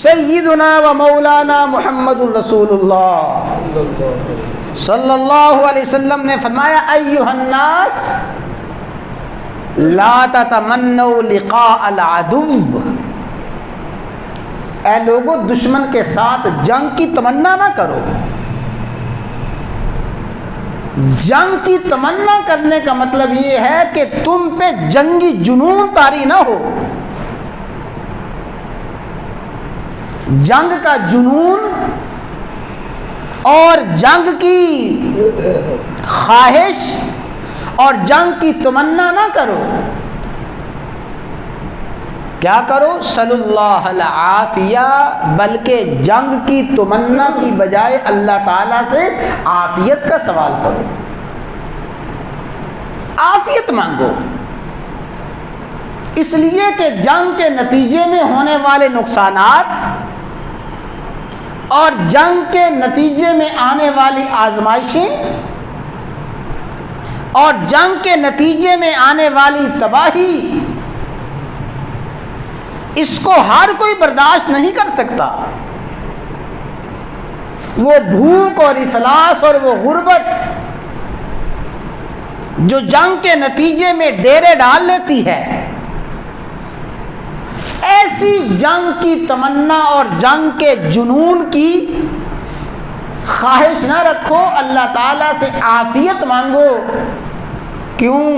سیدنا و مولانا محمد الرسول اللہ صلی اللہ علیہ وسلم نے فرمایا ایھا الناس لا تتمنوا لقاء العدو، اے لوگو دشمن کے ساتھ جنگ کی تمنا نہ کرو۔ جنگ کی تمنا کرنے کا مطلب یہ ہے کہ تم پہ جنگی جنون طاری نہ ہو۔ جنگ کا جنون اور جنگ کی خواہش اور جنگ کی تمنا نہ کرو۔ کیا کرو؟ صلی اللہ العافیہ، بلکہ جنگ کی تمنا کی بجائے اللہ تعالیٰ سے عافیت کا سوال کرو، عافیت مانگو۔ اس لیے کہ جنگ کے نتیجے میں ہونے والے نقصانات اور جنگ کے نتیجے میں آنے والی آزمائشیں اور جنگ کے نتیجے میں آنے والی تباہی، اس کو ہر کوئی برداشت نہیں کر سکتا۔ وہ بھوک اور افلاس اور وہ غربت جو جنگ کے نتیجے میں ڈیرے ڈال لیتی ہے، ایسی جنگ کی تمنا اور جنگ کے جنون کی خواہش نہ رکھو، اللہ تعالیٰ سے عافیت مانگو۔ کیوں؟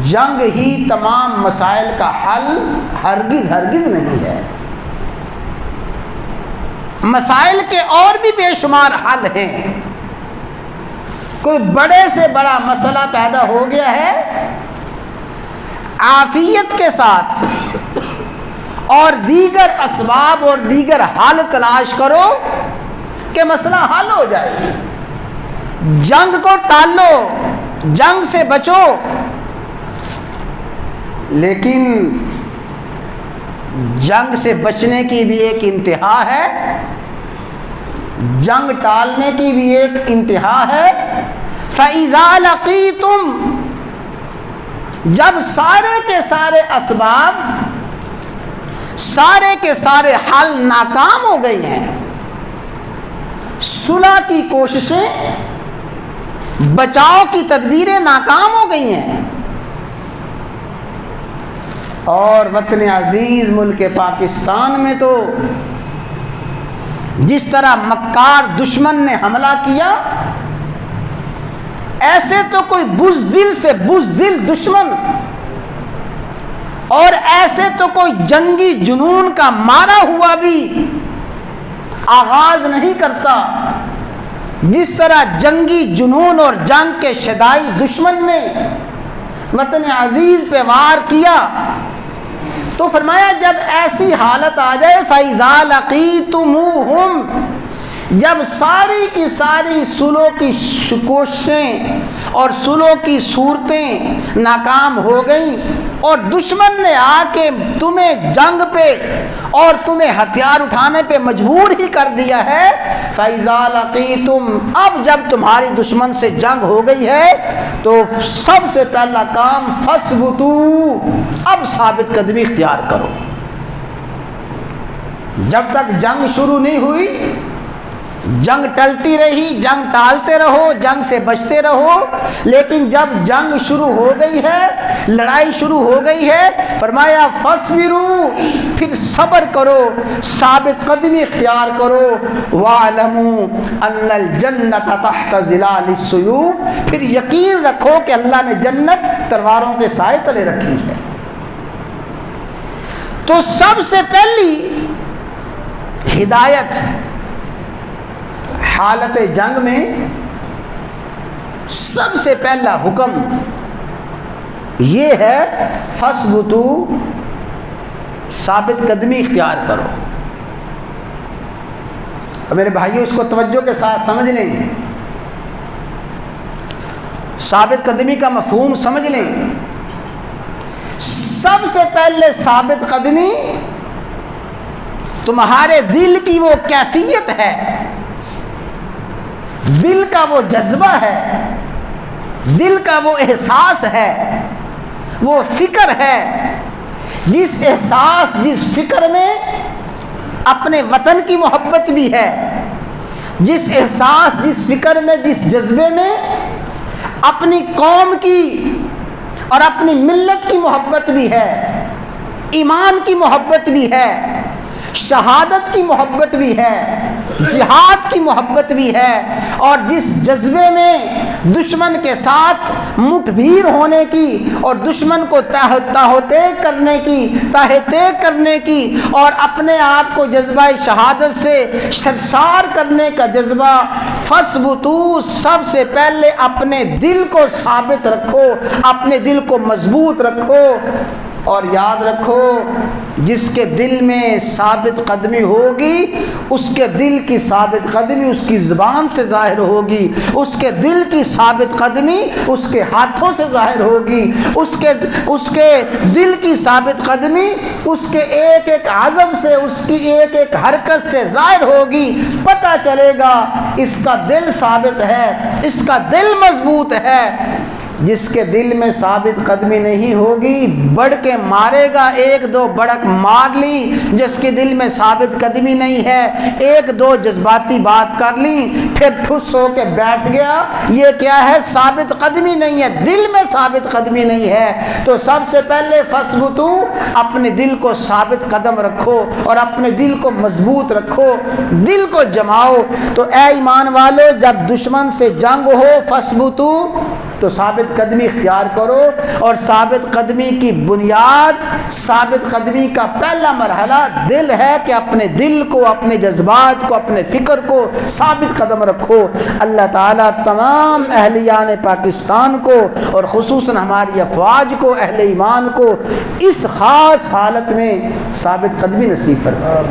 جنگ ہی تمام مسائل کا حل ہرگز ہرگز نہیں ہے۔ مسائل کے اور بھی بے شمار حل ہیں۔ کوئی بڑے سے بڑا مسئلہ پیدا ہو گیا ہے، عافیت کے ساتھ اور دیگر اسباب اور دیگر حل تلاش کرو کہ مسئلہ حل ہو جائے۔ جنگ کو ٹالو، جنگ سے بچو، لیکن جنگ سے بچنے کی بھی ایک انتہا ہے، جنگ ٹالنے کی بھی ایک انتہا ہے۔ فَإِذَا لَقِيتُمْ، جب سارے کے سارے اسباب، سارے کے سارے حل ناکام ہو گئی ہیں، صلح کی کوششیں، بچاؤ کی تدبیریں ناکام ہو گئی ہیں، اور وطن عزیز ملک پاکستان میں تو جس طرح مکار دشمن نے حملہ کیا، ایسے تو کوئی بزدل سے بزدل دشمن اور ایسے تو کوئی جنگی جنون کا مارا ہوا بھی آغاز نہیں کرتا، جس طرح جنگی جنون اور جنگ کے شدائی دشمن نے وطن عزیز پہ وار کیا۔ تو فرمایا جب ایسی حالت آ جائے، فَإِذَا لَقِيتُمُوهُمْ، جب ساری کی ساری صلح کی کوششیں اور صلح کی صورتیں ناکام ہو گئیں اور دشمن نے آ کے تمہیں جنگ پہ اور تمہیں ہتھیار اٹھانے پہ مجبور ہی کر دیا ہے، فَإِذَا لَقِيتُمْ، اب جب تمہاری دشمن سے جنگ ہو گئی ہے تو سب سے پہلا کام فَاثْبُتُوا، اب ثابت قدمی اختیار کرو۔ جب تک جنگ شروع نہیں ہوئی، جنگ ٹلتی رہی، جنگ ٹالتے رہو، جنگ سے بچتے رہو، لیکن جب جنگ شروع ہو گئی ہے، لڑائی شروع ہو گئی ہے، فرمایا فاصبروا، پھر صبر کرو، ثابت قدمی اختیار کرو، وَاعْلَمُوا أَنَّ الْجَنَّةَ تَحْتَ ظِلَالِ السُّيُوفِ، پھر یقین رکھو کہ اللہ نے جنت تلواروں کے سائے تلے رکھی ہے۔ تو سب سے پہلی ہدایت حالت جنگ میں، سب سے پہلا حکم یہ ہے فَاثْبُتُوا، ثابت قدمی اختیار کرو۔ اور میرے بھائیوں اس کو توجہ کے ساتھ سمجھ لیں، ثابت قدمی کا مفہوم سمجھ لیں۔ سب سے پہلے ثابت قدمی تمہارے دل کی وہ کیفیت ہے، دل کا وہ جذبہ ہے، دل کا وہ احساس ہے، وہ فکر ہے جس احساس جس فکر میں اپنے وطن کی محبت بھی ہے، جس احساس جس فکر میں جس جذبے میں اپنی قوم کی اور اپنی ملت کی محبت بھی ہے، ایمان کی محبت بھی ہے، شہادت کی محبت بھی ہے، جہاد کی محبت بھی ہے، اور جس جذبے میں دشمن کے ساتھ مٹ بھیر ہونے کی اور دشمن کو تاہ طے کرنے کی اور اپنے آپ کو جذبہ شہادت سے سرشار کرنے کا جذبہ، فَاثْبُتُوا، سب سے پہلے اپنے دل کو ثابت رکھو، اپنے دل کو مضبوط رکھو، اور یاد رکھو جس کے دل میں ثابت قدمی ہوگی اس کے دل کی ثابت قدمی اس کی زبان سے ظاہر ہوگی، اس کے دل کی ثابت قدمی اس کے ہاتھوں سے ظاہر ہوگی، اس کے دل کی ثابت قدمی اس کے ایک ایک عزم سے، اس کی ایک ایک حرکت سے ظاہر ہوگی۔ پتہ چلے گا اس کا دل ثابت ہے، اس کا دل مضبوط ہے۔ جس کے دل میں ثابت قدمی نہیں ہوگی بڑھ کے مارے گا، ایک دو بڑک مار لی، جس کے دل میں ثابت قدمی نہیں ہے ایک دو جذباتی بات کر لی پھر ٹھس ہو کے بیٹھ گیا، یہ کیا ہے؟ ثابت قدمی نہیں ہے، دل میں ثابت قدمی نہیں ہے۔ تو سب سے پہلے فَاثْبُتُوا، اپنے دل کو ثابت قدم رکھو اور اپنے دل کو مضبوط رکھو، دل کو جماؤ۔ تو اے ایمان والو، جب دشمن سے جنگ ہو فَاثْبُتُوا، تو ثابت قدمی اختیار کرو، اور ثابت قدمی کی بنیاد، ثابت قدمی کا پہلا مرحلہ دل ہے کہ اپنے دل کو، اپنے جذبات کو، اپنے فکر کو ثابت قدم رکھو۔ اللہ تعالیٰ تمام اہلیان پاکستان کو اور خصوصاً ہماری افواج کو، اہل ایمان کو اس خاص حالت میں ثابت قدمی نصیب فرمائے۔